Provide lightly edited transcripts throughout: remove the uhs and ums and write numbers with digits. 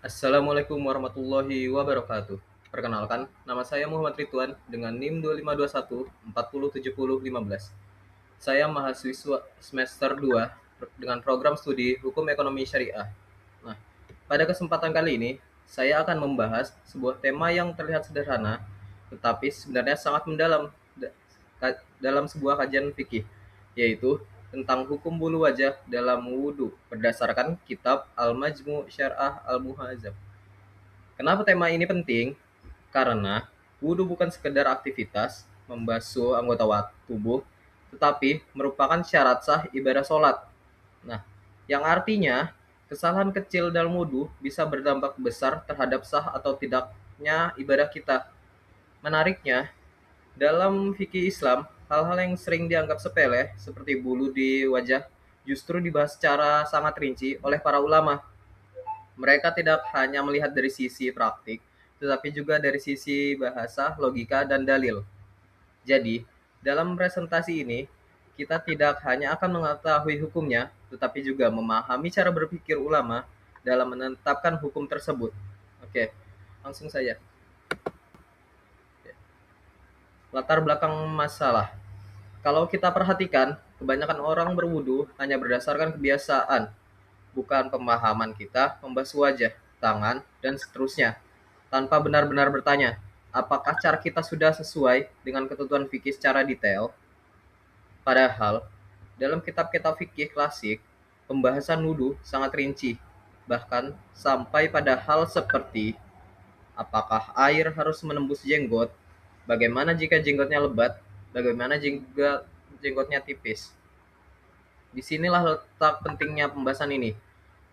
Assalamualaikum warahmatullahi wabarakatuh. Perkenalkan, nama saya Muhammad Ridwan dengan NIM 2521 407015. Saya mahasiswa semester 2 dengan program studi Hukum Ekonomi Syariah. Nah, pada kesempatan kali ini, saya akan membahas sebuah tema yang terlihat sederhana, tetapi sebenarnya sangat mendalam dalam sebuah kajian fikih, yaitu tentang hukum bulu wajah dalam wudhu berdasarkan kitab Al-Majmu' Syarah Al-Muhadzab. Kenapa tema ini penting? Karena wudhu bukan sekedar aktivitas membasuh anggota tubuh, tetapi merupakan syarat sah ibadah sholat. Nah, yang artinya kesalahan kecil dalam wudhu bisa berdampak besar terhadap sah atau tidaknya ibadah kita. Menariknya, dalam fikih Islam, hal-hal yang sering dianggap sepele seperti bulu di wajah justru dibahas secara sangat rinci oleh para ulama. Mereka tidak hanya melihat dari sisi praktik, tetapi juga dari sisi bahasa, logika, dan dalil. Jadi, dalam presentasi ini, kita tidak hanya akan mengetahui hukumnya, tetapi juga memahami cara berpikir ulama dalam menetapkan hukum tersebut. Oke, langsung saja. Latar belakang masalah. Kalau kita perhatikan, kebanyakan orang berwudu hanya berdasarkan kebiasaan, bukan pemahaman kita membasuh wajah, tangan, dan seterusnya, tanpa benar-benar bertanya, apakah cara kita sudah sesuai dengan ketentuan fikih secara detail? Padahal, dalam kitab-kitab fikih klasik, pembahasan wudu sangat rinci, bahkan sampai pada hal seperti apakah air harus menembus jenggot, bagaimana jika jenggotnya lebat, bagaimana jika jenggotnya tipis. Disinilah letak pentingnya pembahasan ini,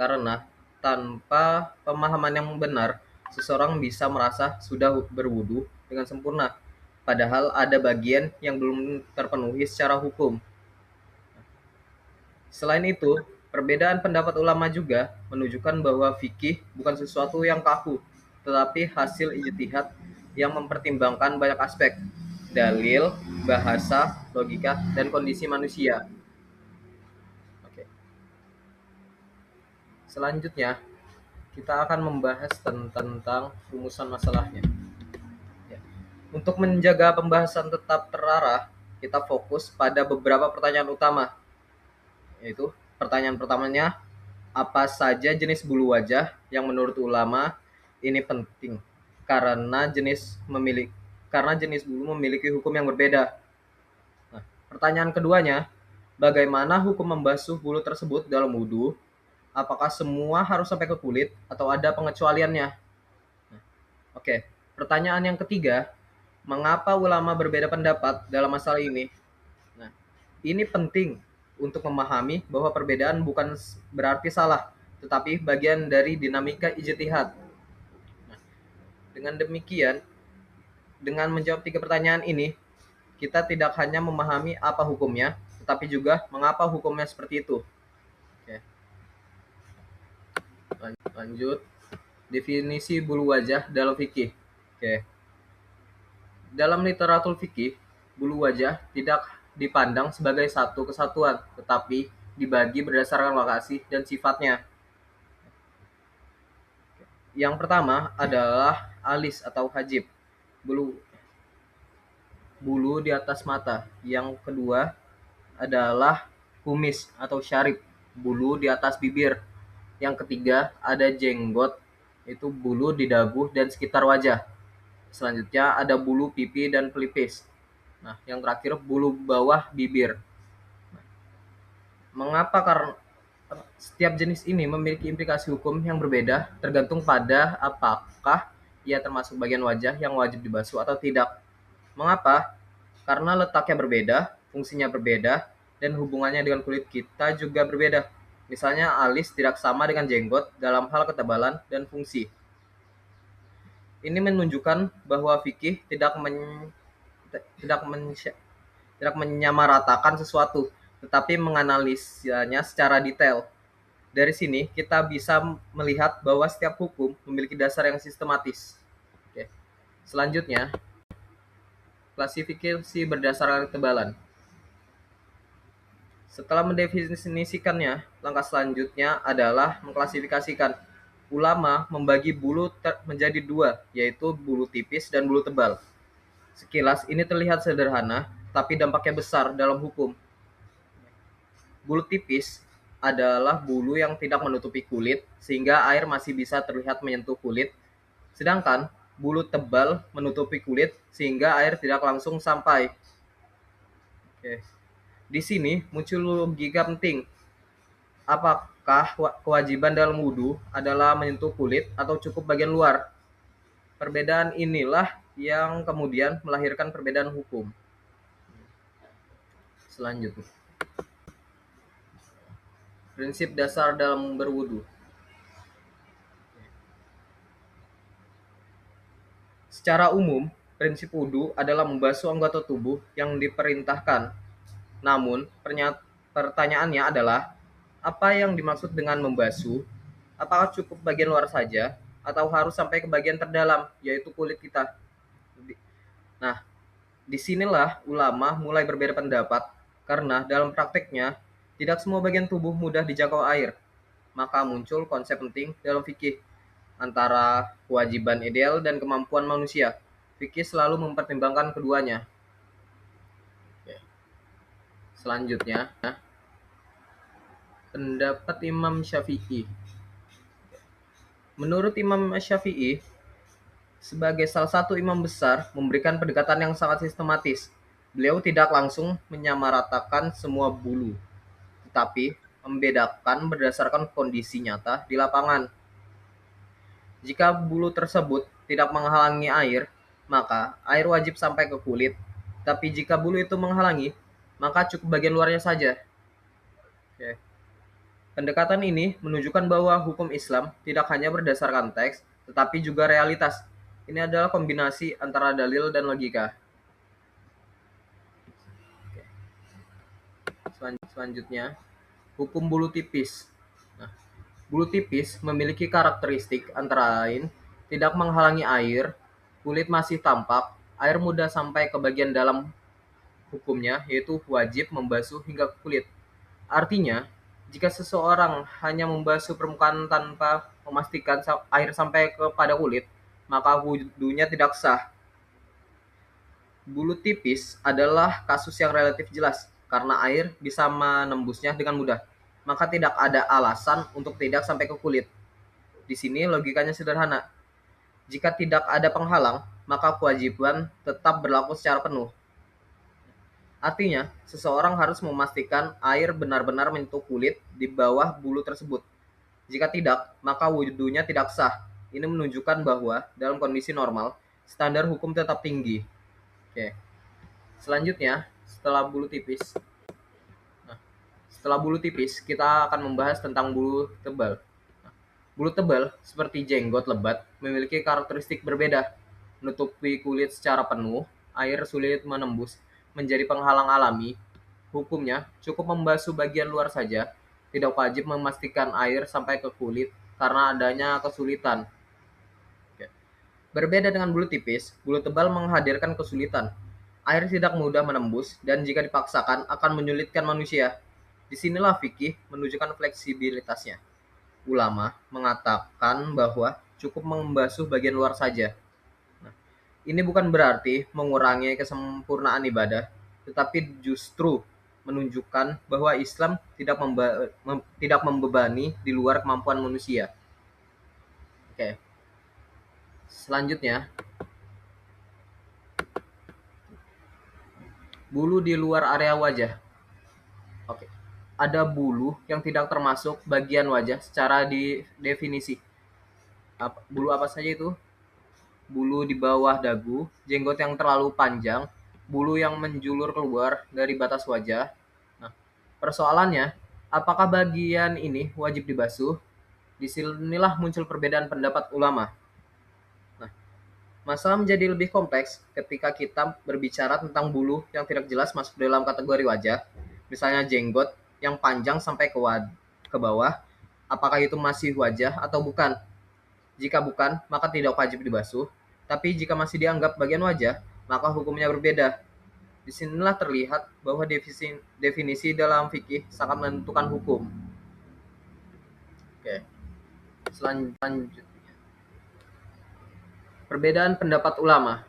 karena tanpa pemahaman yang benar, seseorang bisa merasa sudah berwudu dengan sempurna, padahal ada bagian yang belum terpenuhi secara hukum. Selain itu, perbedaan pendapat ulama juga menunjukkan bahwa fikih bukan sesuatu yang kaku, tetapi hasil ijtihad yang mempertimbangkan banyak aspek, dalil, bahasa, logika, dan kondisi manusia. Oke. Selanjutnya, kita akan membahas tentang rumusan masalahnya. Ya. Untuk menjaga pembahasan tetap terarah, kita fokus pada beberapa pertanyaan utama, yaitu pertanyaan pertamanya, apa saja jenis bulu wajah yang menurut ulama ini penting karena jenis bulu memiliki hukum yang berbeda. Nah, pertanyaan keduanya, bagaimana hukum membasuh bulu tersebut dalam wudhu? Apakah semua harus sampai ke kulit atau ada pengecualiannya? Oke, pertanyaan yang ketiga, mengapa ulama berbeda pendapat dalam masalah ini? Nah, ini penting untuk memahami bahwa perbedaan bukan berarti salah, tetapi bagian dari dinamika ijtihad. Nah, dengan demikian, dengan menjawab tiga pertanyaan ini, kita tidak hanya memahami apa hukumnya, tetapi juga mengapa hukumnya seperti itu. Oke, lanjut. Definisi bulu wajah dalam fikih. Oke. Dalam literatur fikih, bulu wajah tidak dipandang sebagai satu kesatuan, tetapi dibagi berdasarkan lokasi dan sifatnya. Yang pertama adalah alis atau hajib, bulu bulu di atas mata. Yang kedua adalah kumis atau syarif, bulu di atas bibir. Yang ketiga ada jenggot, itu bulu di dagu dan sekitar wajah. Selanjutnya ada bulu pipi dan pelipis. Nah, yang terakhir bulu bawah bibir. Mengapa? Karena setiap jenis ini memiliki implikasi hukum yang berbeda tergantung pada apakah ia termasuk bagian wajah yang wajib dibasuh atau tidak. Mengapa? Karena letaknya berbeda, fungsinya berbeda, dan hubungannya dengan kulit kita juga berbeda. Misalnya alis tidak sama dengan jenggot dalam hal ketebalan dan fungsi. Ini menunjukkan bahwa fikih tidak men, tidak menyamaratakan sesuatu, tetapi menganalisanya secara detail. Dari sini kita bisa melihat bahwa setiap hukum memiliki dasar yang sistematis. Oke. Selanjutnya, klasifikasi berdasarkan ketebalan. Setelah mendefinisikannya, langkah selanjutnya adalah mengklasifikasikan. ulama membagi bulu menjadi dua, yaitu bulu tipis dan bulu tebal. Sekilas ini terlihat sederhana, tapi dampaknya besar dalam hukum. Bulu tipis adalah bulu yang tidak menutupi kulit, sehingga air masih bisa terlihat menyentuh kulit. Sedangkan bulu tebal menutupi kulit, sehingga air tidak langsung sampai. Oke. Di sini muncul logika penting. Apakah kewajiban dalam wudhu adalah menyentuh kulit atau cukup bagian luar? Perbedaan inilah yang kemudian melahirkan perbedaan hukum. Selanjutnya, prinsip dasar dalam berwudhu. Secara umum, prinsip wudhu adalah membasuh anggota tubuh yang diperintahkan. Namun, pertanyaannya adalah, apa yang dimaksud dengan membasuh? Apakah cukup bagian luar saja, atau harus sampai ke bagian terdalam, yaitu kulit kita? Nah, disinilah ulama mulai berbeda pendapat, karena dalam prakteknya, tidak semua bagian tubuh mudah dijangkau air. Maka muncul konsep penting dalam fikih, antara kewajiban ideal dan kemampuan manusia. Fikih selalu mempertimbangkan keduanya. Selanjutnya, pendapat Imam Syafi'i. Menurut Imam Syafi'i, sebagai salah satu imam besar, memberikan pendekatan yang sangat sistematis. Beliau tidak langsung menyamaratakan semua bulu, tetapi membedakan berdasarkan kondisi nyata di lapangan. Jika bulu tersebut tidak menghalangi air, maka air wajib sampai ke kulit. Tapi jika bulu itu menghalangi, maka cukup bagian luarnya saja. Oke. Pendekatan ini menunjukkan bahwa hukum Islam tidak hanya berdasarkan teks, tetapi juga realitas. Ini adalah kombinasi antara dalil dan logika. Selanjutnya, hukum bulu tipis. Nah, bulu tipis memiliki karakteristik antara lain tidak menghalangi air, kulit masih tampak, air mudah sampai ke bagian dalam. Hukumnya yaitu wajib membasuh hingga ke kulit. Artinya, jika seseorang hanya membasuh permukaan tanpa memastikan air sampai kepada kulit, maka wudhunya tidak sah. Bulu tipis adalah kasus yang relatif jelas, karena air bisa menembusnya dengan mudah, maka tidak ada alasan untuk tidak sampai ke kulit. Di sini logikanya sederhana. Jika tidak ada penghalang, maka kewajiban tetap berlaku secara penuh. Artinya, seseorang harus memastikan air benar-benar menyentuh kulit di bawah bulu tersebut. Jika tidak, maka wudhunya tidak sah. Ini menunjukkan bahwa dalam kondisi normal, standar hukum tetap tinggi. Oke. Selanjutnya, setelah bulu tipis. Setelah bulu tipis, kita akan membahas tentang bulu tebal. Bulu tebal, seperti jenggot lebat, memiliki karakteristik berbeda. Menutupi kulit secara penuh, air sulit menembus, menjadi penghalang alami. Hukumnya, cukup membasuh bagian luar saja, tidak wajib memastikan air sampai ke kulit karena adanya kesulitan. Berbeda dengan bulu tipis, bulu tebal menghadirkan kesulitan. Air tidak mudah menembus, dan jika dipaksakan akan menyulitkan manusia. Disinilah fikih menunjukkan fleksibilitasnya. Ulama mengatakan bahwa cukup membasuh bagian luar saja. Nah, ini bukan berarti mengurangi kesempurnaan ibadah, tetapi justru menunjukkan bahwa Islam tidak membebani di luar kemampuan manusia. Oke. Selanjutnya, bulu di luar area wajah. Oke. Ada bulu yang tidak termasuk bagian wajah secara definisi. Bulu apa saja itu? Bulu di bawah dagu, jenggot yang terlalu panjang, bulu yang menjulur keluar dari batas wajah. Nah, persoalannya, apakah bagian ini wajib dibasuh? Disinilah muncul perbedaan pendapat ulama. Nah, masalah menjadi lebih kompleks ketika kita berbicara tentang bulu yang tidak jelas masuk dalam kategori wajah, misalnya jenggot yang panjang sampai ke bawah, apakah itu masih wajah atau bukan? Jika bukan, maka tidak wajib dibasuh. Tapi jika masih dianggap bagian wajah, maka hukumnya berbeda. Disinilah terlihat bahwa definisi dalam fikih sangat menentukan hukum. Oke. Selanjutnya, perbedaan pendapat ulama.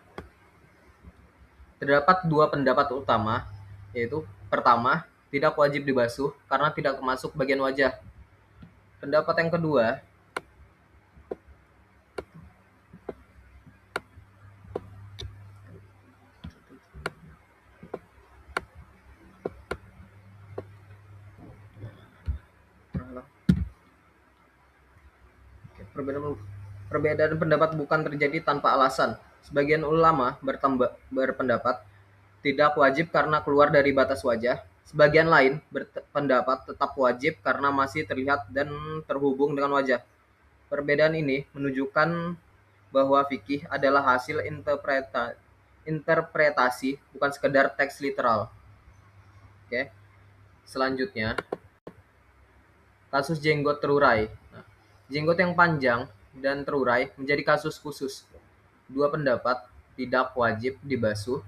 Terdapat dua pendapat utama, yaitu pertama, tidak wajib dibasuh karena tidak masuk bagian wajah. Pendapat yang kedua, perbedaan pendapat bukan terjadi tanpa alasan. Sebagian ulama berpendapat tidak wajib karena keluar dari batas wajah. Sebagian lain berpendapat tetap wajib karena masih terlihat dan terhubung dengan wajah. Perbedaan ini menunjukkan bahwa fikih adalah hasil interpretasi, bukan sekedar teks literal. Oke. Selanjutnya, kasus jenggot terurai. Nah, jenggot yang panjang dan terurai menjadi kasus khusus. Dua pendapat tidak wajib dibasuh,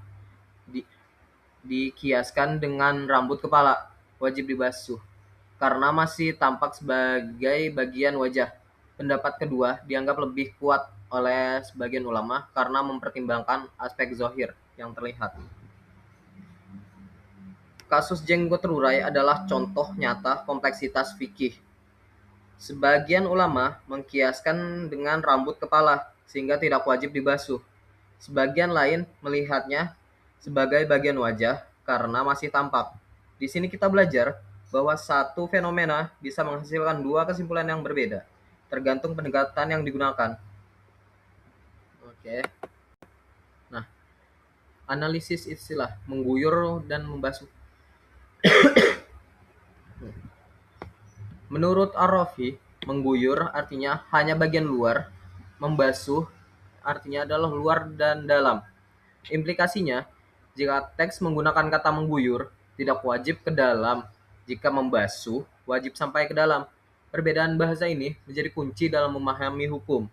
dikiaskan dengan rambut kepala wajib dibasuh karena masih tampak sebagai bagian wajah. Pendapat kedua dianggap lebih kuat oleh sebagian ulama karena mempertimbangkan aspek zahir yang terlihat. Kasus jenggot terurai adalah contoh nyata kompleksitas fikih. Sebagian ulama mengkiaskan dengan rambut kepala sehingga tidak wajib dibasuh. Sebagian lain melihatnya sebagai bagian wajah karena masih tampak. Di sini kita belajar bahwa satu fenomena bisa menghasilkan dua kesimpulan yang berbeda, tergantung pendekatan yang digunakan. Oke. Nah, analisis istilah mengguyur dan membasuh. Menurut Ar-Rafi, mengguyur artinya hanya bagian luar, membasuh artinya adalah luar dan dalam. Implikasinya, jika teks menggunakan kata mengguyur, tidak wajib ke dalam. Jika membasuh, wajib sampai ke dalam. Perbedaan bahasa ini menjadi kunci dalam memahami hukum.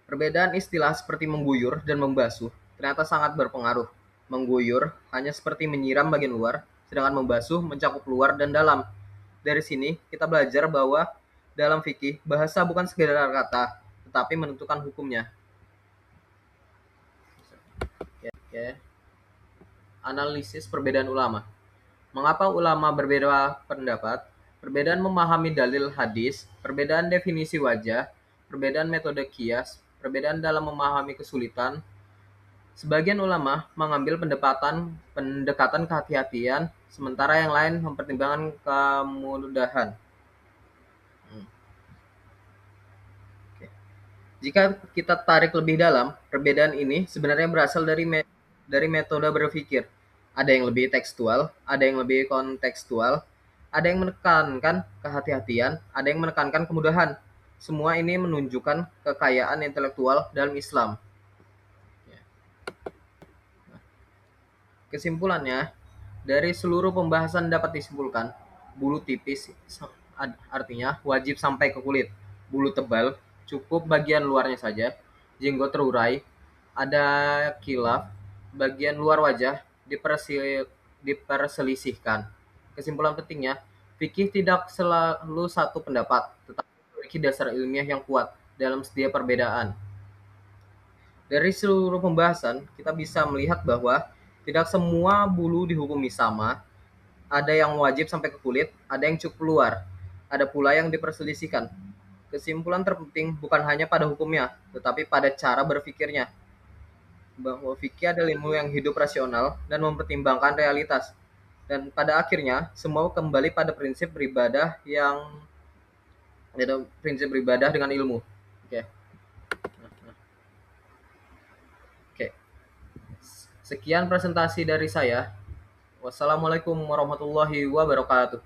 Perbedaan istilah seperti mengguyur dan membasuh ternyata sangat berpengaruh. Mengguyur hanya seperti menyiram bagian luar, sedangkan membasuh mencakup luar dan dalam. Dari sini, kita belajar bahwa dalam fikih, bahasa bukan sekedar kata, tetapi menentukan hukumnya. Oke. Analisis perbedaan ulama. Mengapa ulama berbeda pendapat? Perbedaan memahami dalil hadis, perbedaan definisi wajah, perbedaan metode kias, perbedaan dalam memahami kesulitan. Sebagian ulama mengambil pendekatan kehati-hatian, sementara yang lain mempertimbangkan kemudahan. Jika kita tarik lebih dalam, perbedaan ini sebenarnya berasal dari metode berpikir. Ada yang lebih tekstual, ada yang lebih kontekstual, ada yang menekankan kehati-hatian, ada yang menekankan kemudahan. Semua ini menunjukkan kekayaan intelektual dalam Islam. Kesimpulannya, dari seluruh pembahasan dapat disimpulkan, bulu tipis artinya wajib sampai ke kulit. Bulu tebal cukup bagian luarnya saja. Jenggot terurai, ada khilaf, bagian luar wajah diperselisihkan. Kesimpulan pentingnya, fikih tidak selalu satu pendapat, tetapi memiliki dasar ilmiah yang kuat dalam setiap perbedaan. Dari seluruh pembahasan, kita bisa melihat bahwa tidak semua bulu dihukumi sama. Ada yang wajib sampai ke kulit, ada yang cukup keluar. Ada pula yang diperselisihkan. Kesimpulan terpenting bukan hanya pada hukumnya, tetapi pada cara berpikirnya. Bahwa fikih adalah ilmu yang hidup rasional dan mempertimbangkan realitas. Dan pada akhirnya, semua kembali pada prinsip beribadah dengan ilmu. Oke. Sekian presentasi dari saya. Wassalamualaikum warahmatullahi wabarakatuh.